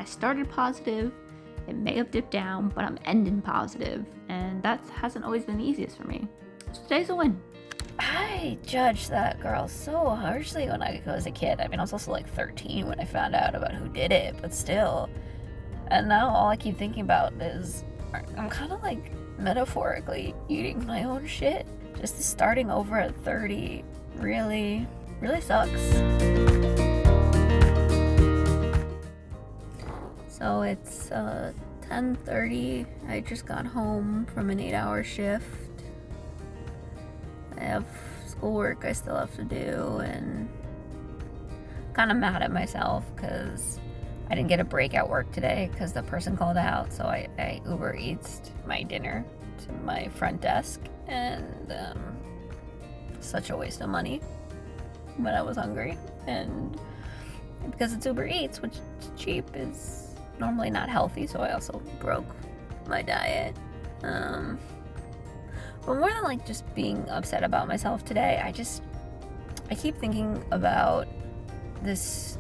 started positive. It may have dipped down, but I'm ending positive, and that hasn't always been the easiest for me. So today's a win. I judged that girl so harshly when I was a kid. I mean, I was also like 13 when I found out about who did it, but still. And now all I keep thinking about is I'm kind of like metaphorically eating my own shit. Just starting over at 30 really sucks. So it's 10:30. I just got home from an 8-hour shift. I have schoolwork I still have to do, and kind of mad at myself because I didn't get a break at work today because the person called out. So I UberEats my dinner to my front desk, and such a waste of money. But I was hungry, and because it's Uber Eats, which is cheap, is normally not healthy, so I also broke my diet. But more than like just being upset about myself today, I keep thinking about this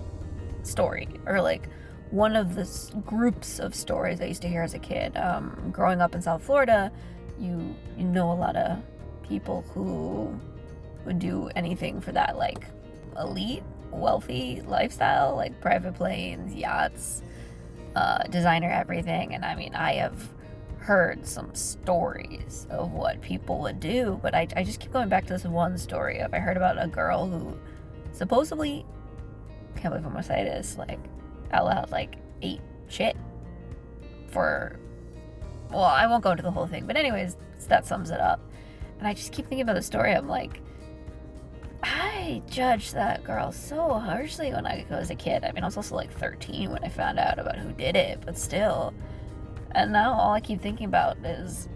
story, or like one of the groups of stories I used to hear as a kid. Growing up in South Florida, you know a lot of people who would do anything for that like elite, wealthy lifestyle, like private planes, yachts, designer everything. And I mean, I have heard some stories of what people would do, but I just keep going back to this one story I heard about a girl who supposedly, can't believe I'm gonna say this, like out loud, like ate shit for, well, I won't go into the whole thing, but anyways, that sums it up. And I just keep thinking about the story. I'm like, I judged that girl so harshly when I was a kid. I mean, I was also like 13 when I found out about who did it, but still. And now all I keep thinking about is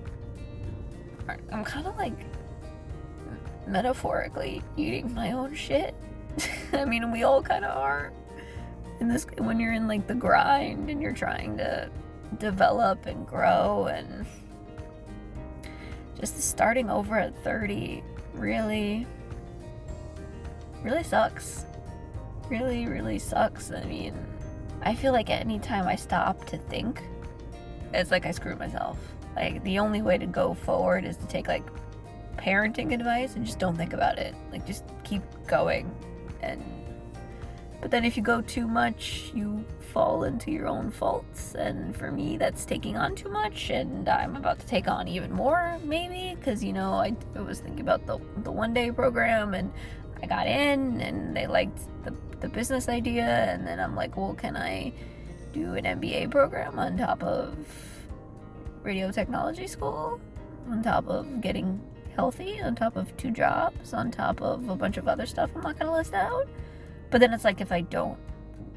I'm kind of like metaphorically eating my own shit. I mean, we all kind of are in this, when you're in like the grind and you're trying to develop and grow, and just starting over at 30 really sucks. Really sucks. I mean, I feel like anytime I stop to think, it's like I screwed myself. Like, the only way to go forward is to take like parenting advice and just don't think about it. Like, just keep going. But then if you go too much, you fall into your own faults. And for me, that's taking on too much, and I'm about to take on even more, maybe, because, you know, I was thinking about the one-day program, and I got in, and they liked the business idea, and then I'm like, well, can I do an MBA program on top of radio technology school, on top of getting healthy, on top of 2 jobs, on top of a bunch of other stuff I'm not gonna list out? But then it's like, if I don't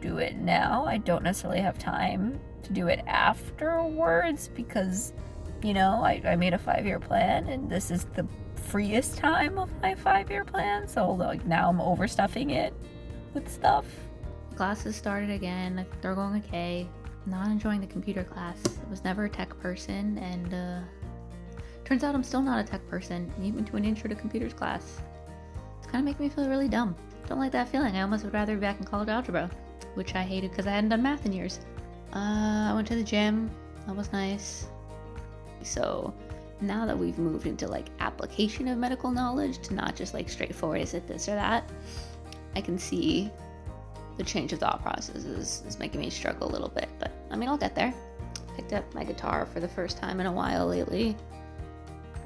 do it now, I don't necessarily have time to do it afterwards, because, you know, I made a 5-year plan, and this is the freest time of my 5-year plan. So like now I'm overstuffing it with stuff. Classes started again. I think they're going okay. Not enjoying the computer class. I was never a tech person, and turns out I'm still not a tech person, even to an intro to computers class. It's kind of making me feel really dumb. Don't like that feeling. I almost would rather be back in college algebra, which I hated because I hadn't done math in years. I went to the gym. That was nice. So now that we've moved into like application of medical knowledge to not just like straightforward, is it this or that, I can see the change of thought process is making me struggle a little bit. But I mean, I'll get there. Picked up my guitar for the first time in a while lately.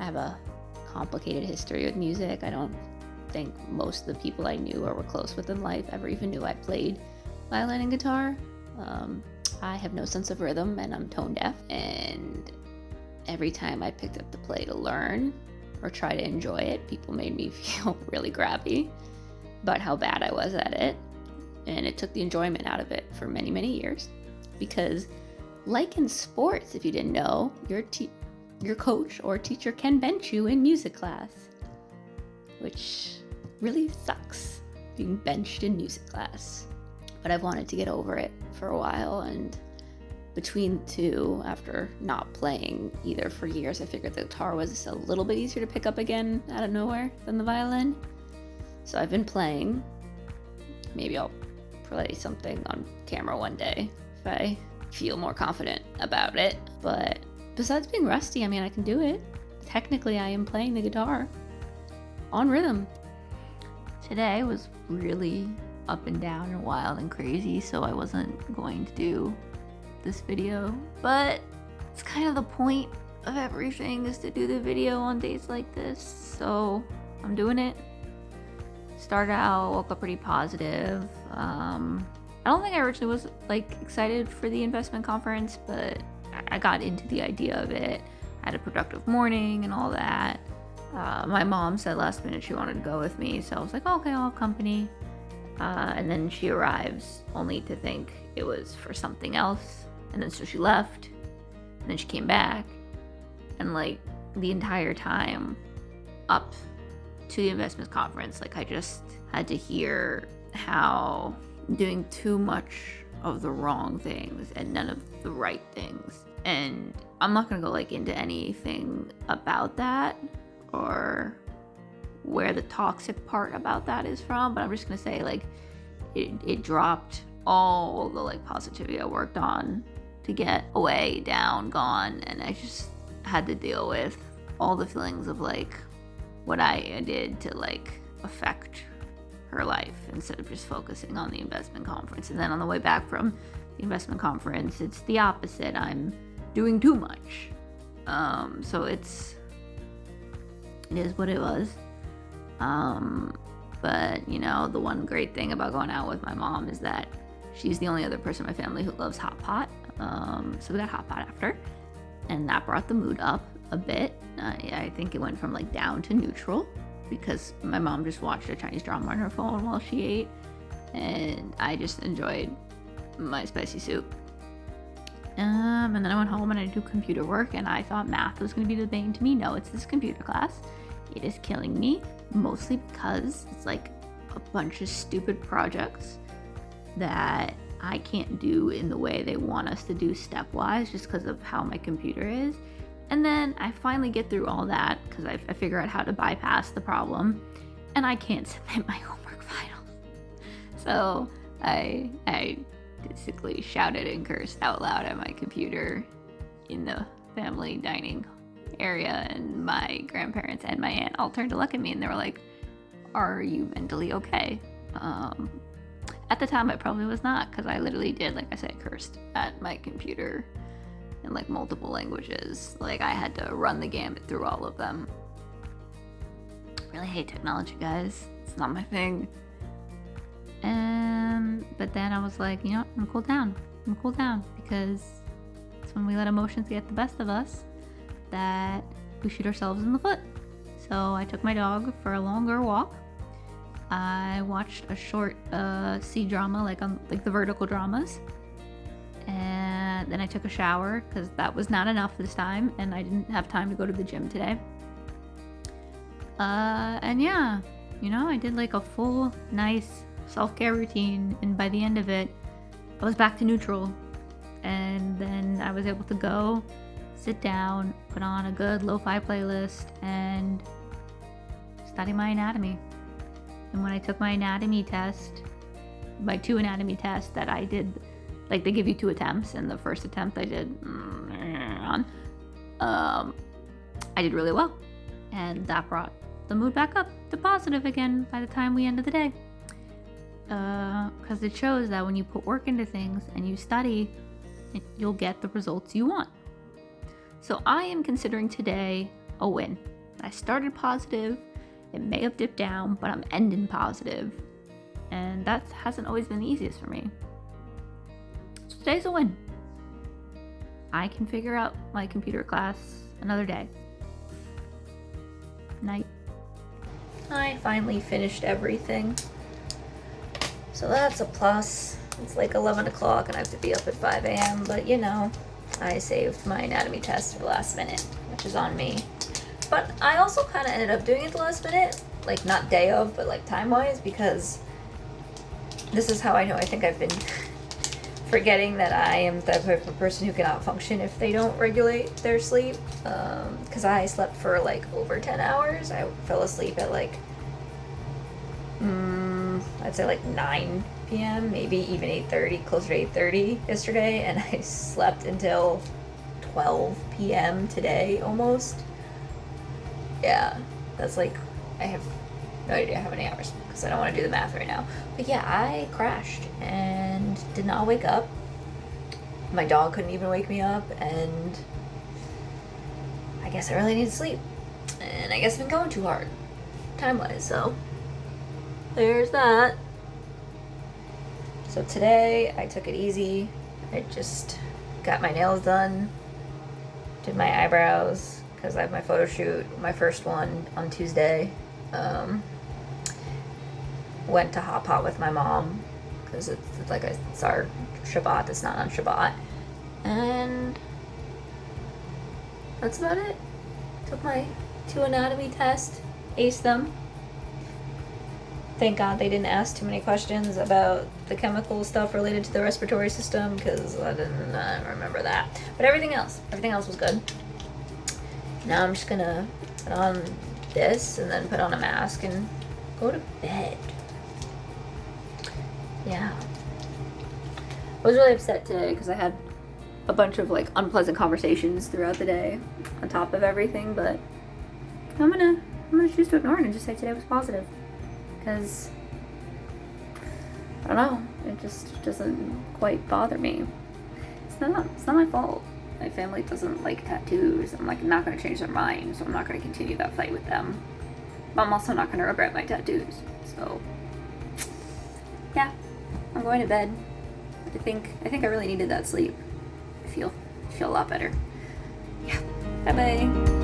I have a complicated history with music. I don't think most of the people I knew or were close with in life ever even knew I played violin and guitar. I have no sense of rhythm, and I'm tone deaf, and every time I picked up the play to learn or try to enjoy it, people made me feel really grabby about how bad I was at it, and it took the enjoyment out of it for many years. Because like in sports, if you didn't know, your coach or teacher can bench you in music class, which really sucks, being benched in music class. But I've wanted to get over it for a while, and between the two, after not playing either for years, I figured the guitar was a little bit easier to pick up again out of nowhere than the violin. So I've been playing. Maybe I'll play something on camera one day if I feel more confident about it. But besides being rusty, I mean, I can do it. Technically, I am playing the guitar on rhythm. Today was really up and down and wild and crazy, so I wasn't going to do this video. But it's kind of the point of everything, is to do the video on days like this, so I'm doing it. Started out, woke up pretty positive. I don't think I originally was like excited for the investment conference, but I got into the idea of it. I had a productive morning and all that. My mom said last minute she wanted to go with me, so I was like, oh, okay, I'll have company. And then she arrives only to think it was for something else, and then so she left, and then she came back, and like the entire time up to the investment conference, like I just had to hear how doing too much of the wrong things and none of the right things. And I'm not gonna go like into anything about that or where the toxic part about that is from, but I'm just gonna say like it dropped all the like positivity I worked on to get away, down, gone, and I just had to deal with all the feelings of like what I did to like affect her life instead of just focusing on the investment conference. And then on the way back from the investment conference, it's the opposite. I'm doing too much. So it is what it was. But you know, the one great thing about going out with my mom is that she's the only other person in my family who loves hot pot. So we got hot pot after, and that brought the mood up a bit. I think it went from like down to neutral because my mom just watched a Chinese drama on her phone while she ate, and I just enjoyed my spicy soup. And then I went home and I do computer work, and I thought math was going to be the bane to me. No, it's this computer class. It is killing me, mostly because it's like a bunch of stupid projects that I can't do in the way they want us to do stepwise just because of how my computer is. And then I finally get through all that because I figure out how to bypass the problem, and I can't submit my homework finals. So I basically shouted and cursed out loud at my computer in the family dining area, and my grandparents and my aunt all turned to look at me and they were like, are you mentally okay? At the time I probably was not, because I literally did, like I said, cursed at my computer in like multiple languages. Like I had to run the gambit through all of them. I really hate technology, guys. It's not my thing. But then I was like, you know what? I'm gonna cool down because it's when we let emotions get the best of us that we shoot ourselves in the foot. So I took my dog for a longer walk. I watched a short C-drama, like the vertical dramas. And then I took a shower because that was not enough this time, and I didn't have time to go to the gym today. And yeah, you know, I did like a full, nice self-care routine, and by the end of it, I was back to neutral. And then I was able to go, sit down, put on a good lo-fi playlist, and study my anatomy. And when I took my anatomy test, my 2 anatomy tests that I did, like they give you 2 attempts, and the first attempt I did I did really well, and that brought the mood back up to positive again by the time we ended the day. Because it shows that when you put work into things and you study, you'll get the results you want. So I am considering today a win. I started positive. It may have dipped down, but I'm ending positive, and that hasn't always been the easiest for me. So today's a win. I can figure out my computer class another day. Night. I finally finished everything, so that's a plus. It's like 11 o'clock and I have to be up at 5 a.m., but you know, I saved my anatomy test for the last minute, which is on me. But I also kind of ended up doing it the last minute, like not day of, but like time-wise, because this is how I know I think I've been forgetting that I am the type of person who cannot function if they don't regulate their sleep. Because I slept for like over 10 hours. I fell asleep at like, I'd say like 9 p.m., maybe even 8:30, closer to 8:30 yesterday, and I slept until 12 p.m. today almost. Yeah, that's like, I have no idea how many hours because I don't want to do the math right now. But yeah, I crashed and did not wake up. My dog couldn't even wake me up, and I guess I really need to sleep. And I guess I've been going too hard time-wise, so there's that. So today I took it easy. I just got my nails done, did my eyebrows because I have my photo shoot, my first one on Tuesday. Went to Hot Pot with my mom because it's our Shabbat. It's not on Shabbat, and that's about it. Took my 2 anatomy tests, aced them. Thank God they didn't ask too many questions about the chemical stuff related to the respiratory system because I didn't remember that. But everything else was good. Now I'm just gonna put on this and then put on a mask and go to bed. Yeah. I was really upset today because I had a bunch of like unpleasant conversations throughout the day on top of everything, but I'm gonna choose to ignore it and just say today was positive. Because I don't know, it just doesn't quite bother me. It's not my fault. My family doesn't like tattoos. I'm like not gonna change their mind, so I'm not gonna continue that fight with them. But I'm also not gonna regret my tattoos. So yeah, I'm going to bed. I think I really needed that sleep. I feel a lot better. Yeah. Bye bye.